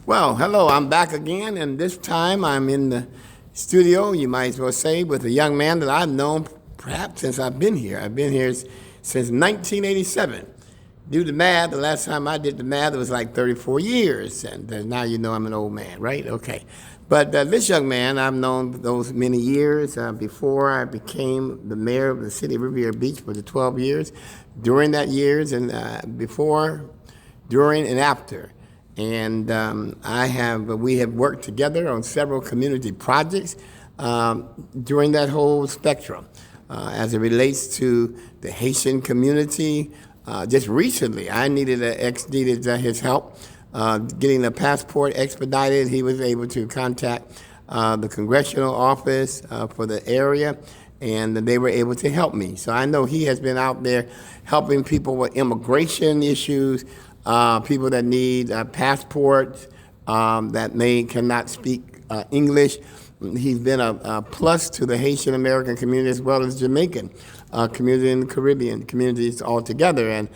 Well, hello, I'm back again, and this time I'm in the studio, you might as well say, with a young man that I've known perhaps since I've been here. I've been here since 1987. Do the math, the last time I did the math, it was like 34 years, and now you know I'm an old man, right? Okay. But this young man, I've known those many years before I became the mayor of the city of Riviera Beach for the 12 years, during that years, and before, during, and after. And we have worked together on several community projects during that whole spectrum. As it relates to the Haitian community, just recently, I needed his help getting a passport expedited. He was able to contact the congressional office for the area, and they were able to help me. So I know he has been out there helping people with immigration issues, people that need passports that cannot speak English. He's been a plus to the Haitian American community as well as Jamaican community and the Caribbean communities altogether. And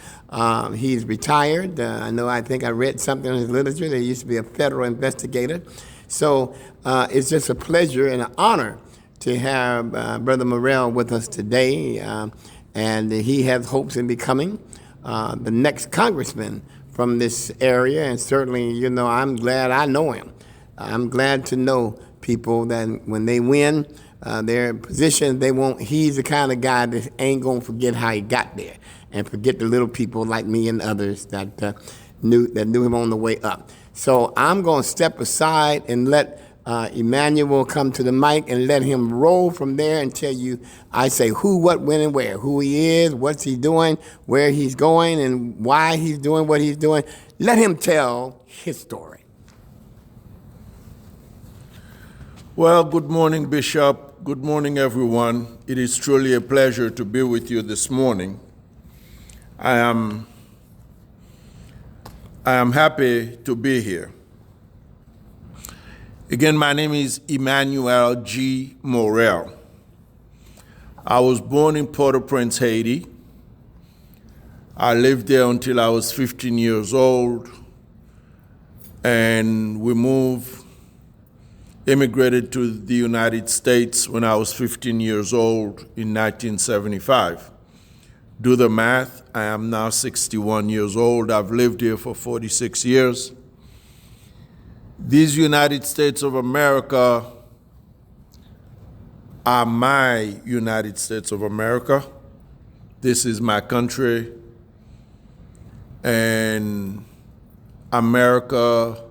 he's retired. I think I read something in his literature that he used to be a federal investigator. So it's just a pleasure and an honor to have Brother Morel with us today. And he has hopes in becoming the next congressman from this area. And certainly, I'm glad I know him. I'm glad to know people that when they win their position, he's the kind of guy that ain't gonna forget how he got there and forget the little people like me and others that knew him on the way up. So I'm gonna step aside and let Emmanuel come to the mic and let him roll from there and tell you, I say who, what, when, and where, who he is, what's he doing, where he's going, and why he's doing what he's doing. Let him tell his story. Well, good morning, Bishop. Good morning, everyone. It is truly a pleasure to be with you this morning. I am happy to be here. Again, my name is Emmanuel G. Morel. I was born in Port-au-Prince, Haiti. I lived there until I was 15 years old, and we immigrated to the United States when I was 15 years old in 1975. Do the math, I am now 61 years old. I've lived here for 46 years. These United States of America are my United States of America. This is my country, and America,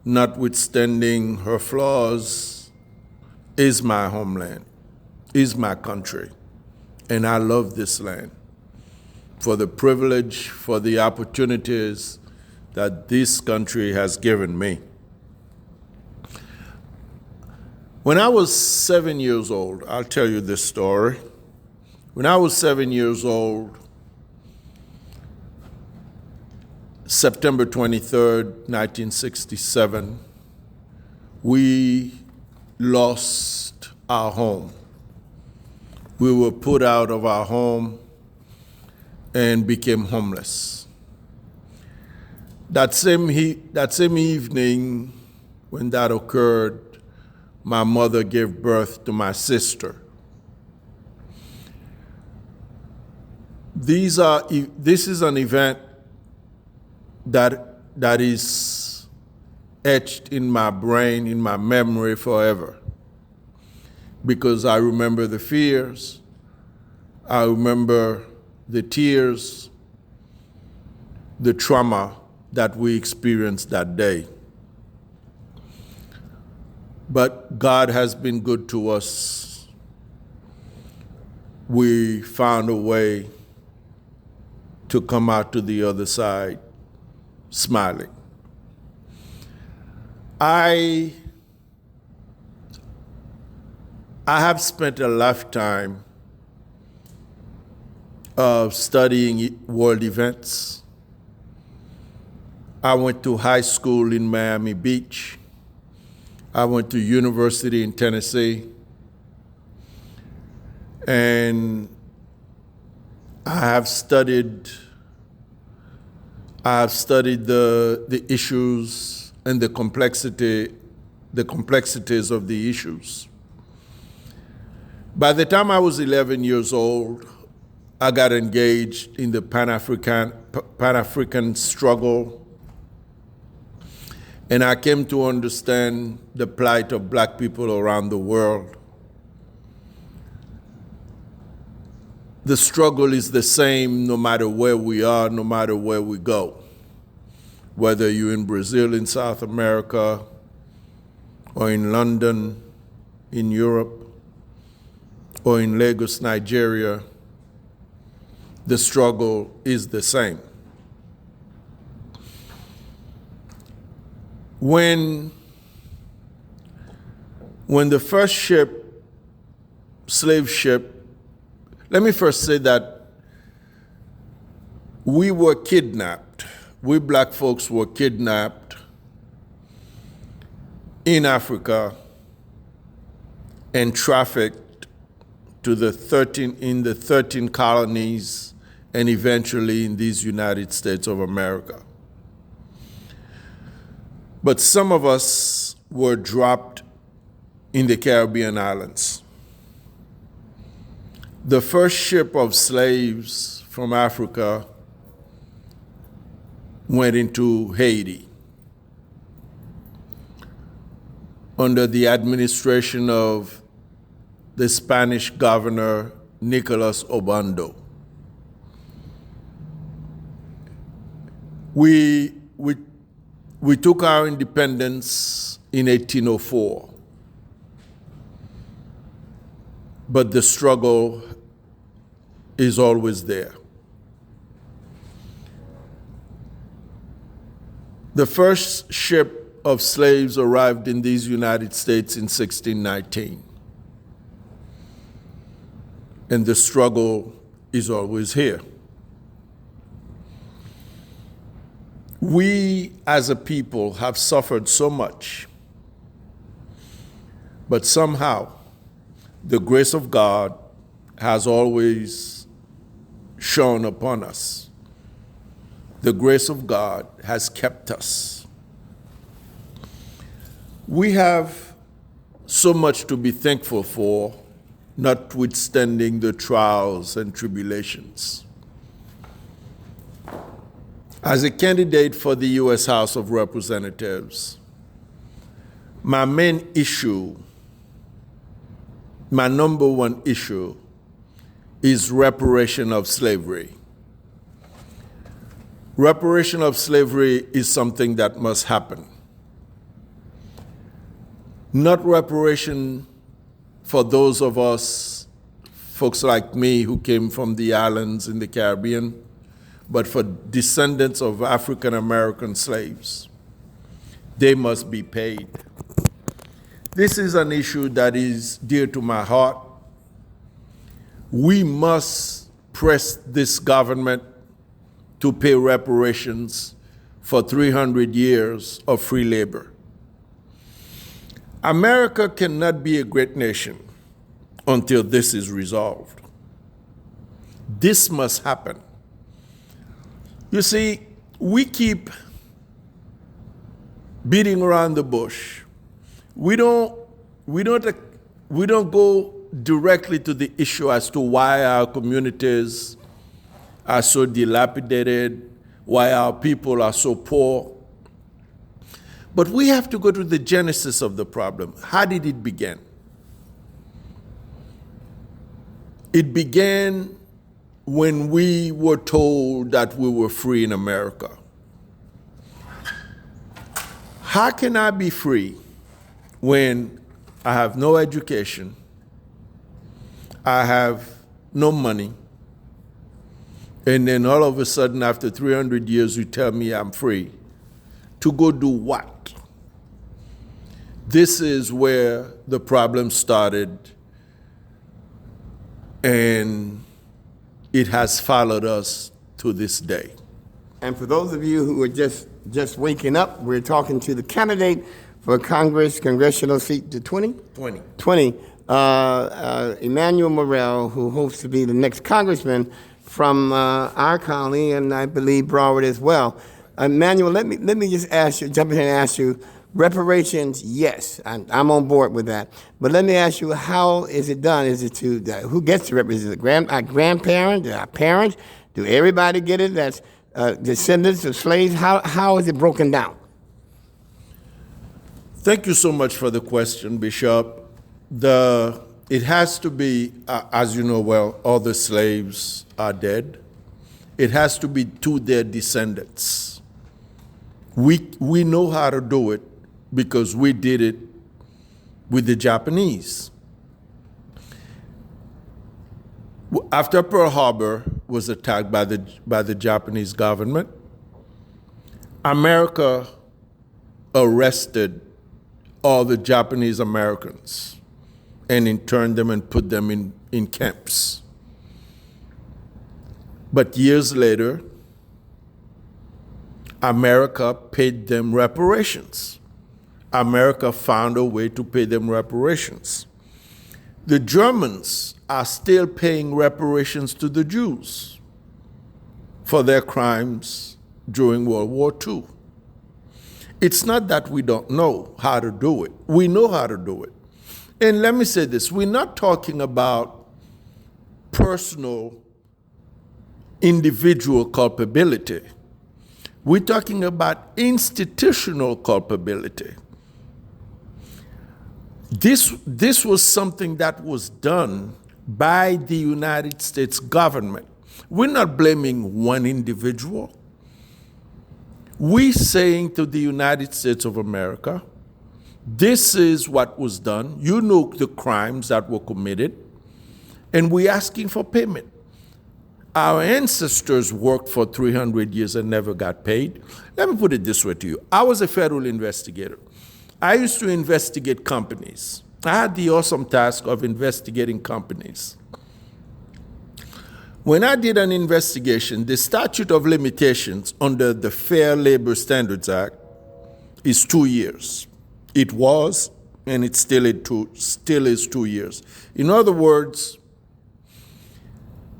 notwithstanding her flaws, is my homeland, is my country. And I love this land for the privilege, for the opportunities that this country has given me. When I was 7 years old, I'll tell you this story. When I was 7 years old, September 23rd, 1967, we lost our home. We were put out of our home and became homeless. That same evening when that occurred, my mother gave birth to my sister. This is an event that is etched in my brain, in my memory forever. Because I remember the fears, I remember the tears, the trauma that we experienced that day. But God has been good to us. We found a way to come out to the other side smiling. I have spent a lifetime of studying world events. I went to high school in Miami Beach. I went to university in Tennessee. And I have studied the issues and the complexities of the issues. By the time I was 11 years old, I got engaged in the Pan-African struggle, and I came to understand the plight of black people around the world. The struggle is the same no matter where we are, no matter where we go. Whether you're in Brazil, in South America, or in London, in Europe, or in Lagos, Nigeria, the struggle is the same. When the first slave ship, let me first say that we were kidnapped. We black folks were kidnapped in Africa and trafficked to the 13 colonies and eventually in these United States of America. But some of us were dropped in the Caribbean islands. The first ship of slaves from Africa went into Haiti under the administration of the Spanish governor, Nicolas Obando. We took our independence in 1804, but the struggle is always there. The first ship of slaves arrived in these United States in 1619, and the struggle is always here. We as a people have suffered so much, but somehow the grace of God has always shone upon us. The grace of God has kept us. We have so much to be thankful for, notwithstanding the trials and tribulations. As a candidate for the U.S. House of Representatives, my main issue, my number one issue, is reparation of slavery. Reparation of slavery is something that must happen. Not reparation for those of us, folks like me who came from the islands in the Caribbean, but for descendants of African American slaves. They must be paid. This is an issue that is dear to my heart. We must press this government to pay reparations for 300 years of free labor. America cannot be a great nation until this is resolved. This must happen. You see, we keep beating around the bush. We don't go directly to the issue as to why our communities are so dilapidated, why our people are so poor. But we have to go to the genesis of the problem. How did it begin? It began when we were told that we were free in America. How can I be free when I have no education, I have no money, and then all of a sudden, after 300 years, you tell me I'm free? To go do what? This is where the problem started, and it has followed us to this day. And for those of you who are just waking up, we're talking to the candidate for congressional seat to 20? 20. Emmanuel Morel, who hopes to be the next congressman from our county, and I believe Broward as well. Emmanuel, let me just ask you, jump in here and ask you, reparations, yes, I'm on board with that. But let me ask you, how is it done? Is it to who gets the reparations? Our grandparents, our parents? Do everybody get it? That's descendants of slaves. How is it broken down? Thank you so much for the question, Bishop. It has to be, as you know well, all the slaves are dead. It has to be to their descendants. We know how to do it because we did it with the Japanese. After Pearl Harbor was attacked by the Japanese government, America arrested all the Japanese Americans and interned them and put them in camps. But years later, America paid them reparations. America found a way to pay them reparations. The Germans are still paying reparations to the Jews for their crimes during World War II. It's not that we don't know how to do it. We know how to do it. And let me say this, we're not talking about personal, individual culpability. We're talking about institutional culpability. This was something that was done by the United States government. We're not blaming one individual. We're saying to the United States of America, this is what was done. You know the crimes that were committed, and we're asking for payment. Our ancestors worked for 300 years and never got paid. Let me put it this way to you. I was a federal investigator. I used to investigate companies. I had the awesome task of investigating companies. When I did an investigation, the statute of limitations under the Fair Labor Standards Act is 2 years. It was, and it still is 2 years. In other words,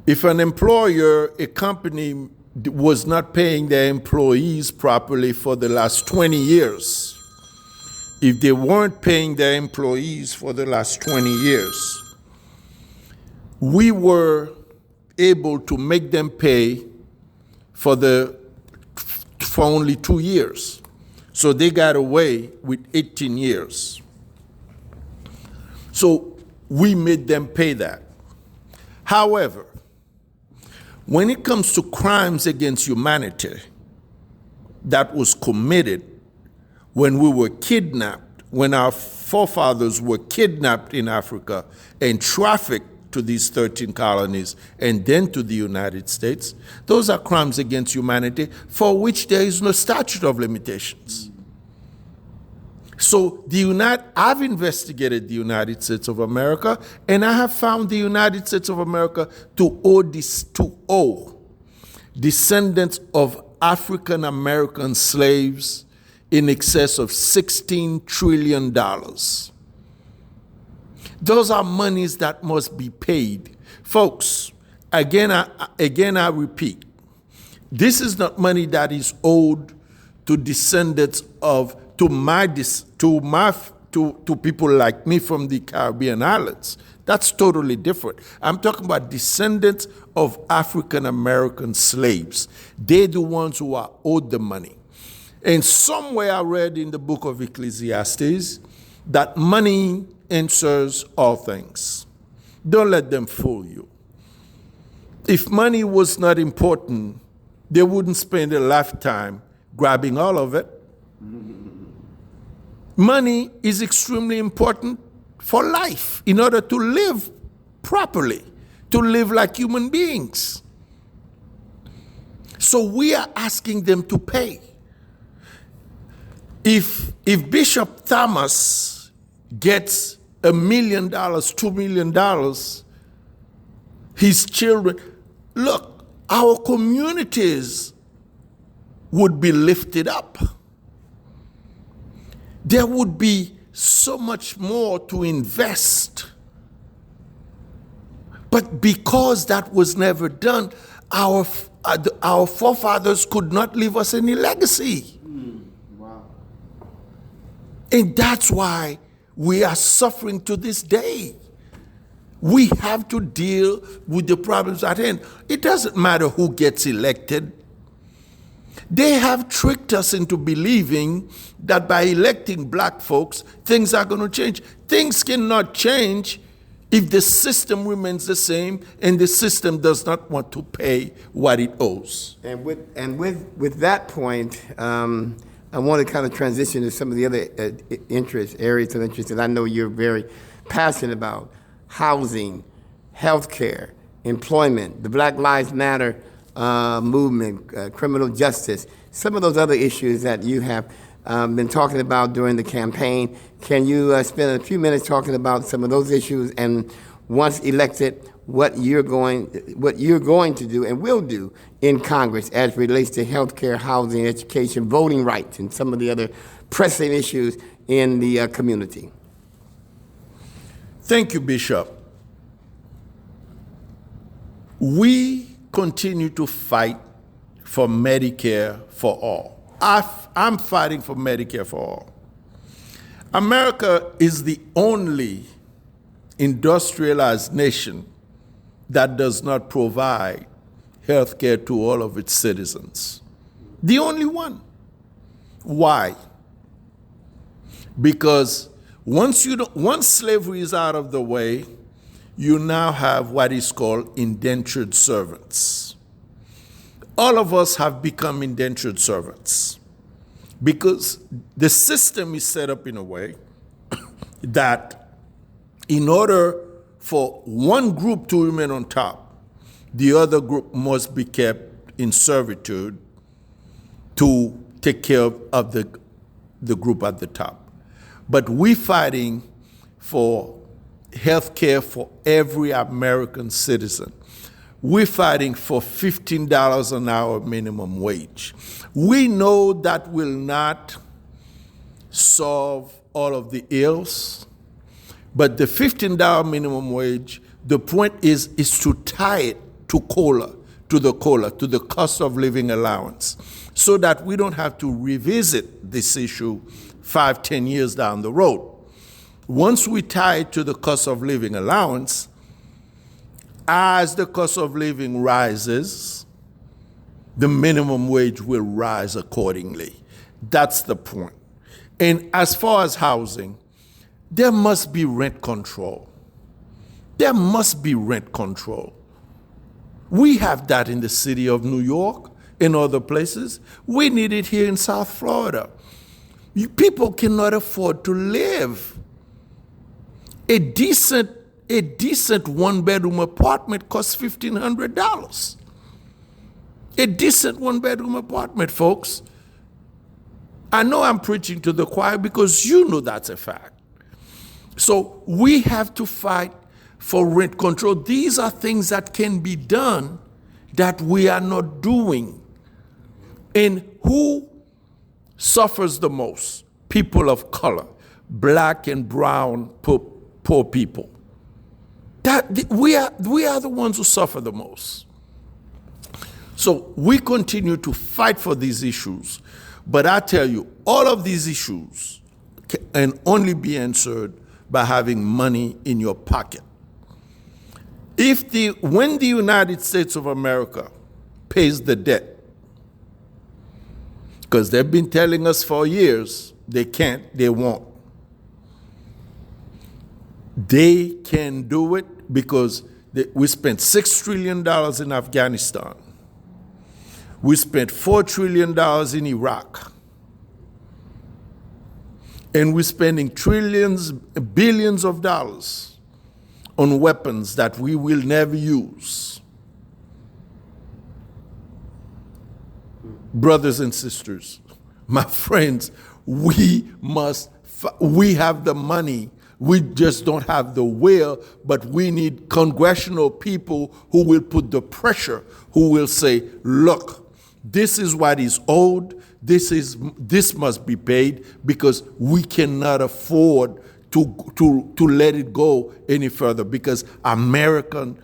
if an employer, a company was not paying their employees properly for the last 20 years, if they weren't paying their employees for the last 20 years, we were able to make them pay for only 2 years. So they got away with 18 years. So we made them pay that. However, when it comes to crimes against humanity that was committed when we were kidnapped, when our forefathers were kidnapped in Africa and trafficked to these 13 colonies and then to the United States, those are crimes against humanity for which there is no statute of limitations. So I've investigated the United States of America, and I have found the United States of America to owe descendants of African American slaves in excess of $16 trillion. Those are monies that must be paid. Folks, again I repeat, this is not money that is owed to descendants of to people like me from the Caribbean islands. That's totally different. I'm talking about descendants of African American slaves. They're the ones who are owed the money. And somewhere I read in the book of Ecclesiastes that money answers all things. Don't let them fool you. If money was not important, they wouldn't spend a lifetime grabbing all of it. Money is extremely important for life in order to live properly, to live like human beings. So we are asking them to pay. If Bishop Thomas gets $1 million, $2 million, his children, look, our communities would be lifted up. There would be so much more to invest. But because that was never done, our our forefathers could not leave us any legacy. Wow. And that's why we are suffering to this day. We have to deal with the problems at hand. It doesn't matter who gets elected. They have tricked us into believing that by electing black folks, things are going to change. Things cannot change if the system remains the same and the system does not want to pay what it owes. And with that point, I want to kind of transition to some of the other areas of interest that I know you're very passionate about: housing, healthcare, employment, the Black Lives Matter movement, criminal justice, some of those other issues that you have been talking about during the campaign. Can you spend a few minutes talking about some of those issues, and once elected, what you're going to do and will do in Congress as it relates to healthcare, housing, education, voting rights, and some of the other pressing issues in the community? Thank you, Bishop. We continue to fight for Medicare for all. I'm fighting for Medicare for all. America is the only industrialized nation that does not provide health care to all of its citizens. The only one. Why? Because once slavery is out of the way, you now have what is called indentured servants. All of us have become indentured servants because the system is set up in a way that in order for one group to remain on top, the other group must be kept in servitude to take care of the group at the top. But we're fighting for health care for every American citizen. We're fighting for $15 an hour minimum wage. We know that will not solve all of the ills, but the $15 minimum wage, the point is to tie it to the cost of living allowance, so that we don't have to revisit this issue 5-10 years down the road. Once we tie it to the cost of living allowance, as the cost of living rises, the minimum wage will rise accordingly. That's the point. And as far as housing, there must be rent control. There must be rent control. We have that in the city of New York, in other places. We need it here in South Florida. People cannot afford to live. A decent one-bedroom apartment costs $1,500. A decent one-bedroom apartment, folks. I know I'm preaching to the choir because you know that's a fact. So we have to fight for rent control. These are things that can be done that we are not doing. And who suffers the most? People of color, black and brown poor people. We are the ones who suffer the most. So we continue to fight for these issues. But I tell you, all of these issues can only be answered by having money in your pocket. When the United States of America pays the debt, because they've been telling us for years, they can't, they won't. They can do it because we spent $6 trillion in Afghanistan. We spent $4 trillion in Iraq. And we're spending billions of dollars on weapons that we will never use. Brothers and sisters, my friends, we have the money. We just don't have the will, but we need congressional people who will put the pressure, who will say, look, this is what is owed, this must be paid, because we cannot afford to let it go any further, because American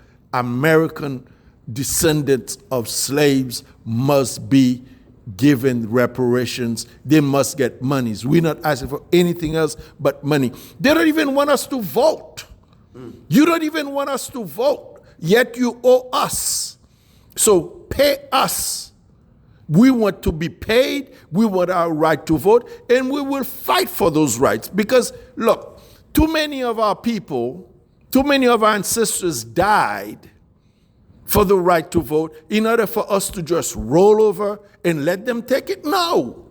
descendants of slaves must be given reparations. They must get monies. We're not asking for anything else but money. They don't even want us to vote. You don't even want us to vote, yet you owe us. So pay us. We want to be paid. We want our right to vote, and we will fight for those rights. Because, look, too many of our people, too many of our ancestors died for the right to vote in order for us to just roll over and let them take it. No.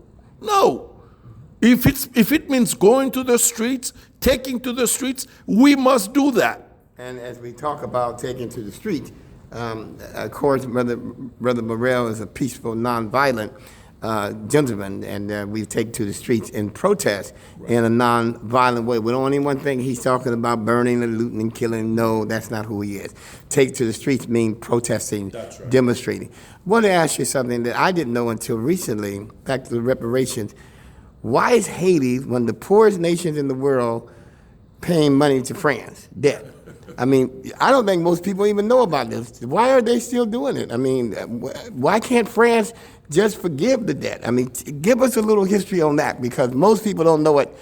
If it means going to the streets, taking to the streets, we must do that. And as we talk about taking to the streets, of course, Brother Morel is a peaceful, nonviolent gentleman, and we take to the streets in protest in a nonviolent way. We don't even think he's talking about burning and looting and killing. No, that's not who he is. Take to the streets mean protesting, demonstrating. I want to ask you something that I didn't know until recently, back to the reparations. Why is Haiti, one of the poorest nations in the world, paying money to France, debt? I mean, I don't think most people even know about this. Why are they still doing it? I mean, why can't France just forgive the debt? I mean, give us a little history on that, because most people don't know it.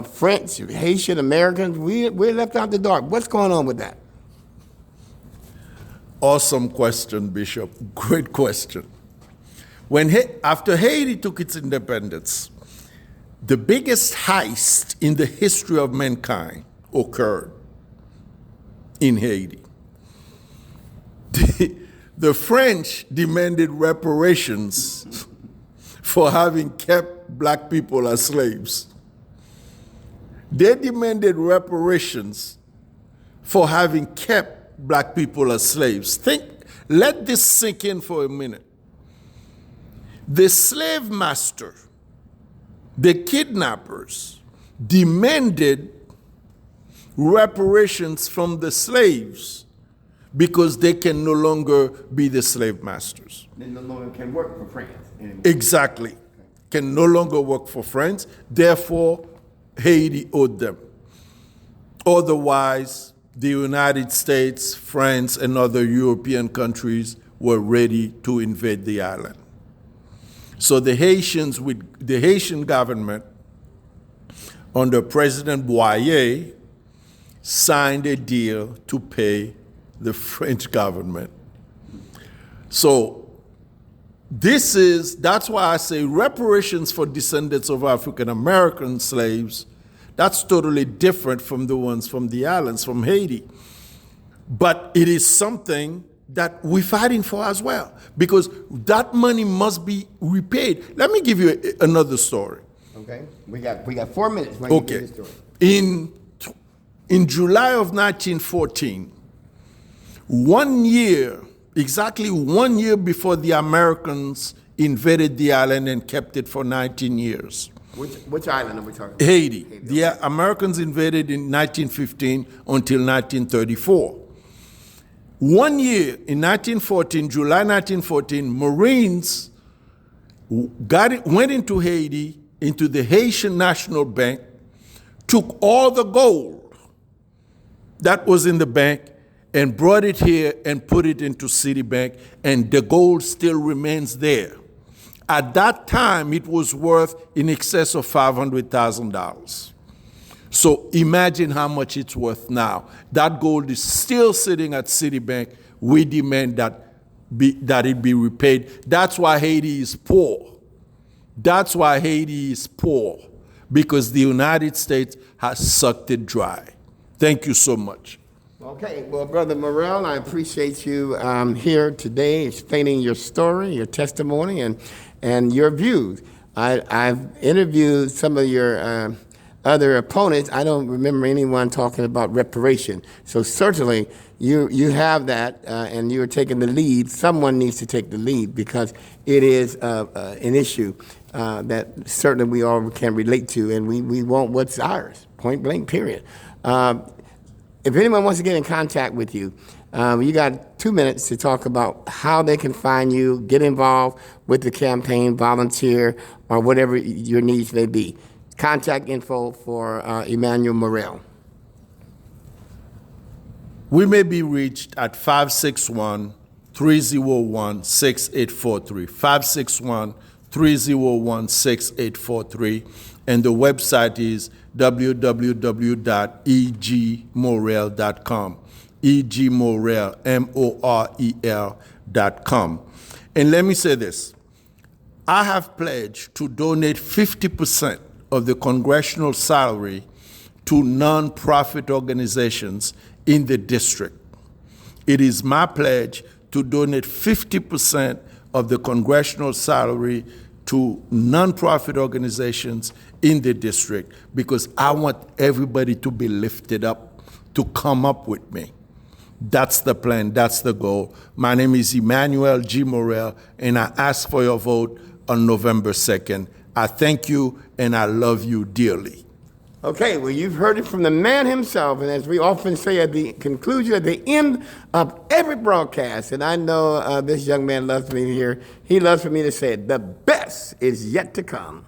French, Haitian, Americans, we're left out in the dark. What's going on with that? Awesome question, Bishop. Great question. After Haiti took its independence, the biggest heist in the history of mankind occurred in Haiti. The French demanded reparations for having kept black people as slaves. They demanded reparations for having kept black people as slaves. Let this sink in for a minute. The slave master, the kidnappers, demanded reparations from the slaves because they can no longer be the slave masters. They no longer can work for France anymore. Exactly. Okay. Can no longer work for France. Therefore, Haiti owed them. Otherwise, the United States, France, and other European countries were ready to invade the island. So the Haitian government, under President Boyer, signed a deal to pay the French government. So that's why I say reparations for descendants of African American slaves, that's totally different from the ones from the islands, from Haiti. But it is something that we're fighting for as well, because that money must be repaid. Let me give you another story. Okay, we got 4 minutes. Okay, this story. In July of 1914, exactly 1 year before the Americans invaded the island and kept it for 19 years. Which island are we talking about? Haiti. The Americans invaded in 1915 until 1934. 1 year, in 1914, July 1914, Marines went into Haiti, into the Haitian National Bank, took all the gold that was in the bank and brought it here and put it into Citibank, and the gold still remains there. At that time, it was worth in excess of $500,000. So imagine how much it's worth now. That gold is still sitting at Citibank. We demand that it be repaid. That's why Haiti is poor. That's why Haiti is poor, because the United States has sucked it dry. Thank you so much. Okay, well, Brother Morel, I appreciate you here today explaining your story, your testimony, and your views. I've interviewed some of your other opponents. I don't remember anyone talking about reparation. So certainly you have that, and you're taking the lead. Someone needs to take the lead, because it is an issue that certainly we all can relate to, and we want what's ours, point blank, period. If anyone wants to get in contact with you, you got 2 minutes to talk about how they can find you, get involved with the campaign, volunteer, or whatever your needs may be. Contact info for Emmanuel Morel. We may be reached at 561-301-6843. 561-301-6843. And the website is www.egmorel.com. egmorel, MOREL.com. And let me say this. I have pledged to donate 50% of the congressional salary to nonprofit organizations in the district. It is my pledge to donate 50% of the congressional salary to nonprofit organizations in the district because I want everybody to be lifted up, to come up with me. That's the plan, that's the goal. My name is Emmanuel G. Morel, and I ask for your vote on November 2nd. I thank you, and I love you dearly. Okay, well, you've heard it from the man himself, and as we often say at the conclusion, at the end of every broadcast, and I know this young man loves me here, he loves for me to say it, the best is yet to come.